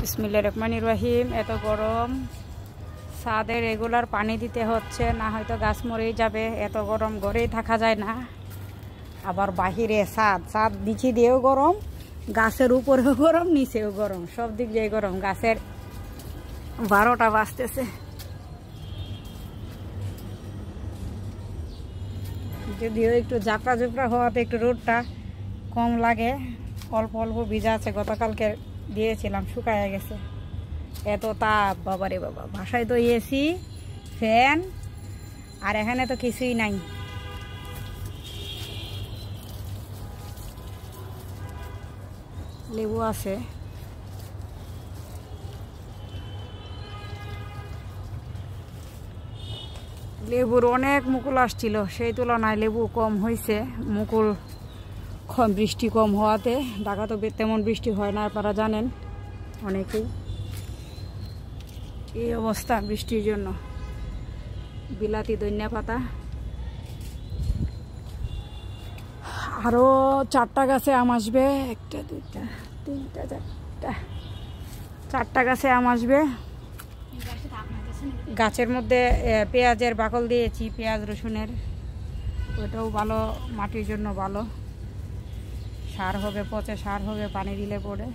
বিসমিল্লাহির রহমানির রহিম। এত গরম, ছাদে রেগুলার পানি দিতে হচ্ছে, না হয়তো গাছ মরেই যাবে। এত গরম, ঘরেই থাকা যায় না। আবার বাহিরে ছাদ নিচে দিয়েও গরম, গাছের উপরেও গরম, নিচেও গরম, সব দিক দিয়ে গরম। গাছের 12টা বাজতেছে। যদিও একটু ঝাপড়া ঝুপড়া হওয়াতে একটু রোদটা কম লাগে, অল্প অল্প ভিজা আছে। গতকালকে দিয়েছিলাম, শুকায় গেছে। এত তাপ, বাবারে বাবা। বাসায় তো এসি, ফ্যান, আর এখানে তো কিছুই নাই। লেবু আছে, লেবুর অনেক মুকুল আসছিল, সেই তুলনায় লেবু কম হয়েছে। মুকুল বৃষ্টি কম হওয়াতে, ঢাকা তো তেমন বৃষ্টি হয় না, আপনারা জানেন অনেকেই। এই অবস্থা বৃষ্টির জন্য। বিলাতি ধনিয়া পাতা আরো 4টা গাছে আম আসবে। 1টা 2টা 3টা 4টা গাছে আম আসবে। গাছের মধ্যে পেঁয়াজের বাকল দিয়েছি, পেঁয়াজ রসুনের। ওটাও ভালো, মাটির জন্য ভালো। সার হবে, পচে সার হবে পানি দিলে পরে।